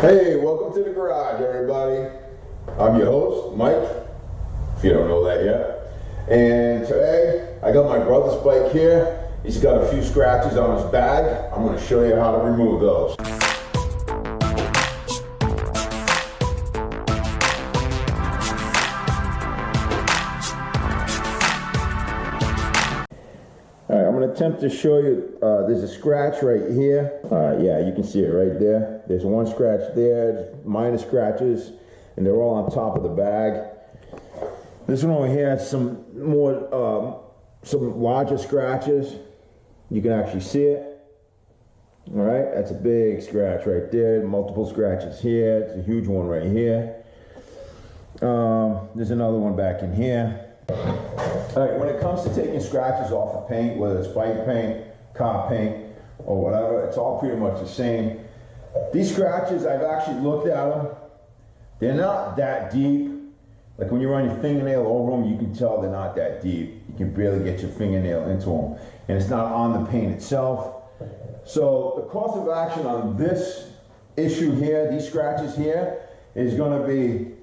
Hey, welcome to the garage, everybody. I'm your host, Mike, if you don't know that yet. And today, I got my brother's bike here. He's got a few scratches on his bag. I'm going to show you how to remove those. Alright, I'm going to attempt to show you, there's a scratch right here. Yeah, you can see it right there. There's one scratch there, minor scratches, and they're all on top of the bag. This one over here has some more, some larger scratches. You can actually see it. Alright, that's a big scratch right there. Multiple scratches here. It's a huge one right here. There's another one back in here. Alright, when it comes to taking scratches off of paint, whether it's bike paint, car paint, or whatever, it's all pretty much the same. These scratches, I've actually looked at them. They're not that deep. Like when you run your fingernail over them, you can tell they're not that deep. You can barely get your fingernail into them. And it's not on the paint itself. So the course of action on this issue here, these scratches here, is going to be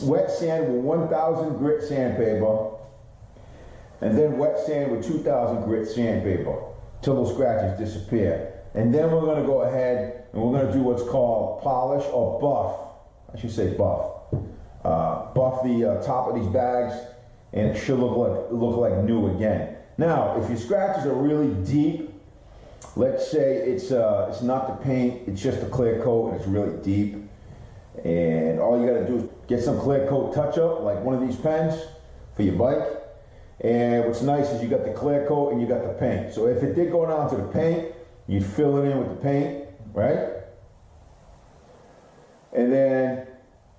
wet sand with 1000 grit sandpaper, and then wet sand with 2000 grit sandpaper till those scratches disappear. And then we're going to go ahead and we're going to do what's called polish or buff. I should say buff. Buff the top of these bags, and it should look like new again. Now, if your scratches are really deep, let's say it's not the paint, it's just a clear coat and it's really deep, and all you got to do is get some clear coat touch up, like one of these pens for your bike. And what's nice is you got the clear coat and you got the paint. So if it did go down to the paint, you'd fill it in with the paint, right? And then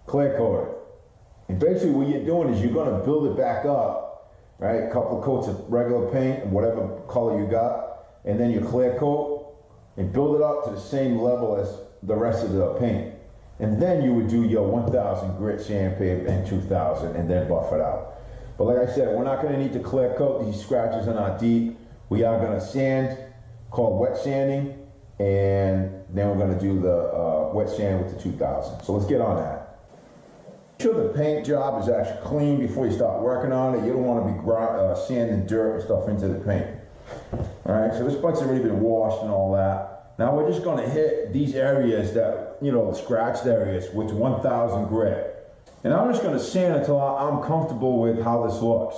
clear coat it. And basically what you're doing is you're going to build it back up, right? A couple of coats of regular paint and whatever color you got, and then you clear coat and build it up to the same level as the rest of the paint. And then you would do your 1000 grit sandpaper and 2000 and then buff it out. But like I said, we're not going to need to clear coat. These scratches are not deep. We are going to sand, called wet sanding, and then we're going to do the wet sand with the 2000. So let's get on that. Make sure the paint job is actually clean before you start working on it. You don't want to be sanding dirt and stuff into the paint. Alright, so this bike's already been washed and all that. Now we're just going to hit these areas that, you know, scratched areas with 1000 grit. And I'm just going to sand until I'm comfortable with how this looks.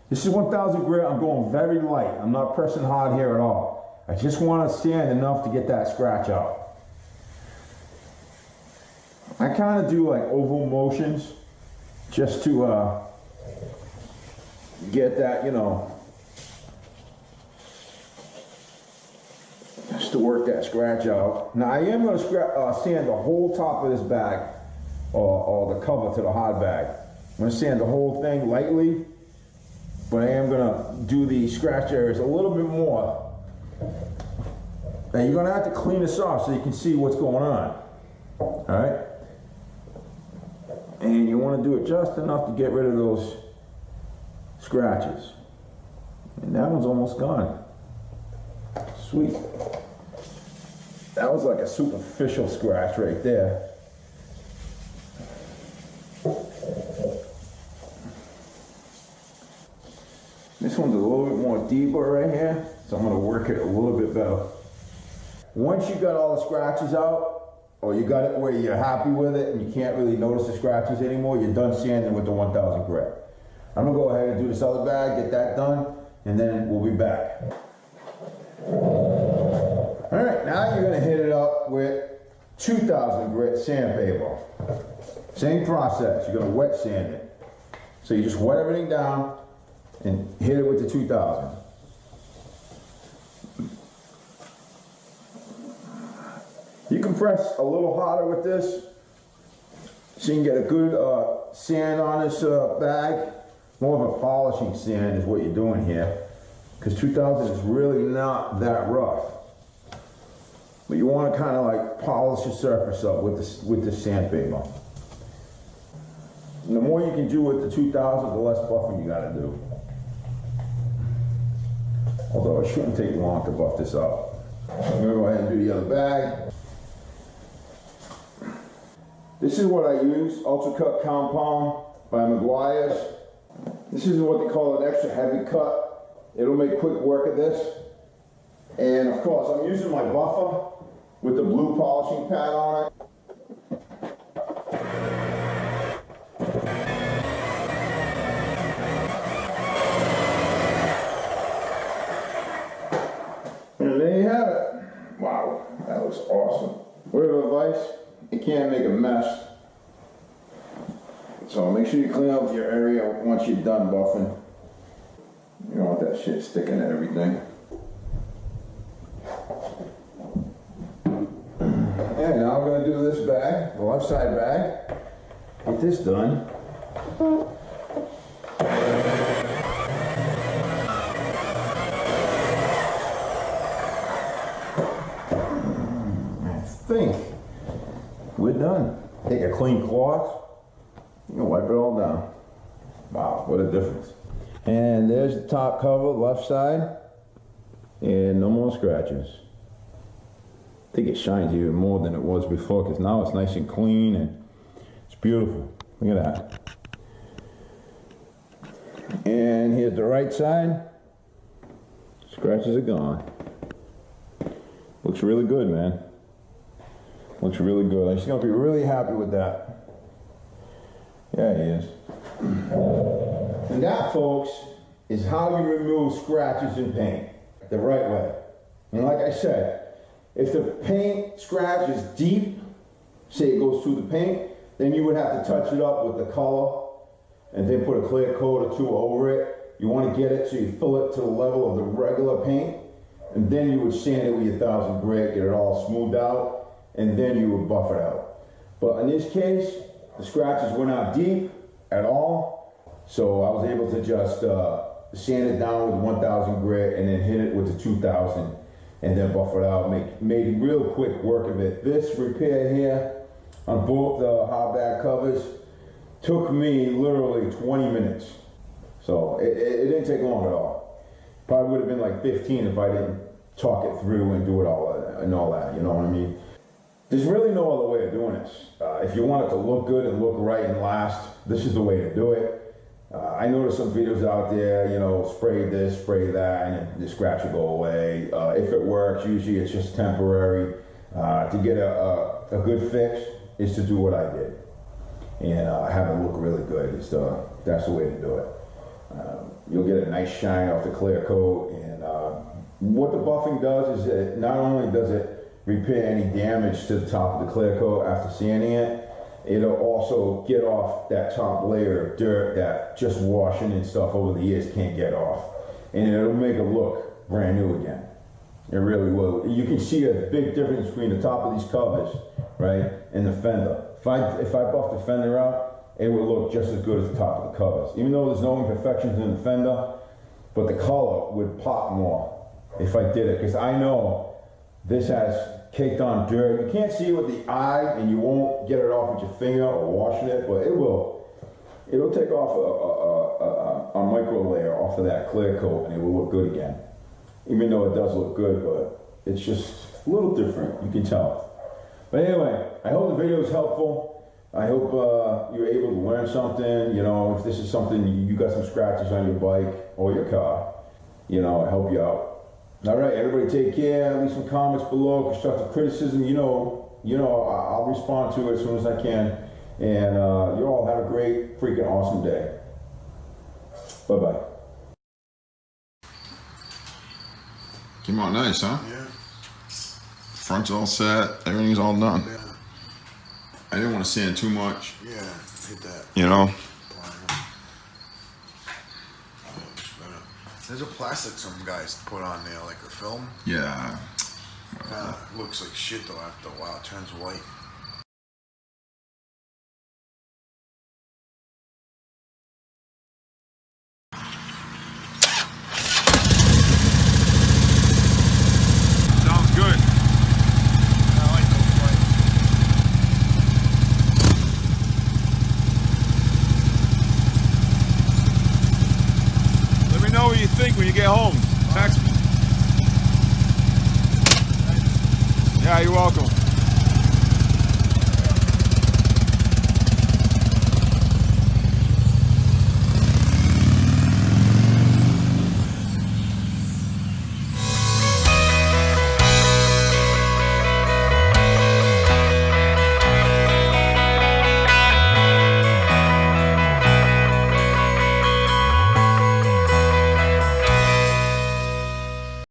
This is 1000 grit. I'm going very light. I'm not pressing hard here at all. I just want to sand enough to get that scratch out. I kind of do like oval motions just to get that, you know, just to work that scratch out. Now I am going to sand the whole top of this bag, or the cover to the hard bag. I'm going to sand the whole thing lightly, but I am going to do the scratch areas a little bit more. And you're going to have to clean this off so you can see what's going on. Alright? And you want to do it just enough to get rid of those scratches. And that one's almost gone. Sweet. That was like a superficial scratch right there. This one's a little bit more deeper right here, so I'm going to work it a little bit better. Once you got all the scratches out, or you got it where you're happy with it and you can't really notice the scratches anymore, you're done sanding with the 1000 grit. I'm going to go ahead and do this other bag, get that done, and then we'll be back. Alright, now you're going to hit it up with 2000 grit sandpaper. Same process, you're going to wet sand it. So you just wet everything down and hit it with the 2000. You can press a little harder with this so you can get a good sand on this bag. More of a polishing sand is what you're doing here, because 2000 is really not that rough. But you want to kind of like polish the surface up with the sandpaper. And the more you can do with the 2000, the less buffing you got to do. Although it shouldn't take long to buff this up. I'm going to go ahead and do the other bag. This is what I use, Ultra Cut Compound by Meguiar's. This is what they call an extra heavy cut. It'll make quick work of this. And of course, I'm using my buffer with the blue polishing pad on it. And there you have it. Wow, that looks awesome. Word of advice, you can't make a mess. So make sure you clean up your area once you're done buffing. You don't want that shit sticking at everything. And now I'm going to do this bag, the left side bag. Get this done. I think we're done. Take a clean cloth, you can wipe it all down. Wow, what a difference. And there's the top cover, left side, and no more scratches. I think it shines even more than it was before because now it's nice and clean and it's beautiful. Look at that. And here's the right side. Scratches are gone. Looks really good, man. Looks really good. She's gonna be really happy with that. Yeah, he is. And that, folks, is how you remove scratches in paint the right way. And like I said, if the paint scratch is deep, say it goes through the paint, then you would have to touch it up with the color and then put a clear coat or two over it. You want to get it so you fill it to the level of the regular paint, and then you would sand it with your 1000 grit, get it all smoothed out, and then you would buff it out. But in this case, the scratches were not deep at all, so I was able to just sand it down with 1000 grit and then hit it with the 2000 and then buff it out, made real quick work of it. This repair here on both the hardback covers took me literally 20 minutes. So it didn't take long at all. Probably would have been like 15 if I didn't talk it through and do it all and all that, you know what I mean? There's really no other way of doing this. If you want it to look good and look right and last, this is the way to do it. I noticed some videos out there, you know, spray this, spray that, and the scratch will go away. If it works, usually it's just temporary. To get a good fix is to do what I did and have it look really good. That's the way to do it. You'll get a nice shine off the clear coat, and what the buffing does is it not only does it repair any damage to the top of the clear coat after sanding it, it'll also get off that top layer of dirt that just washing and stuff over the years can't get off, and it'll make it look brand new again. It really will. You can see a big difference between the top of these covers, right, and the fender. If I buff the fender out, it will look just as good as the top of the covers. Even though there's no imperfections in the fender, but the color would pop more if I did it, because I know this has caked on dirt. You can't see it with the eye, and you won't get it off with your finger or washing it, but it will. It'll take off a micro layer off of that clear coat, and it will look good again. Even though it does look good, but it's just a little different, you can tell. But anyway, I hope the video is helpful. I hope you're able to learn something. You know, if this is something, you got some scratches on your bike or your car, you know, I help you out. All right, everybody take care. Leave some comments below, constructive criticism. You know, I'll respond to it as soon as I can. And you all have a great, freaking awesome day. Bye-bye. Came out nice, huh? Yeah. Front's all set. Everything's all done. Yeah. I didn't want to sand too much. Yeah. Hit that. You know? There's a plastic some guys put on there, like a film. Yeah. Looks like shit though after a while. It turns white. Sounds good. I like those white. Let me know what you think when you get home. Text me. Yeah, you're welcome.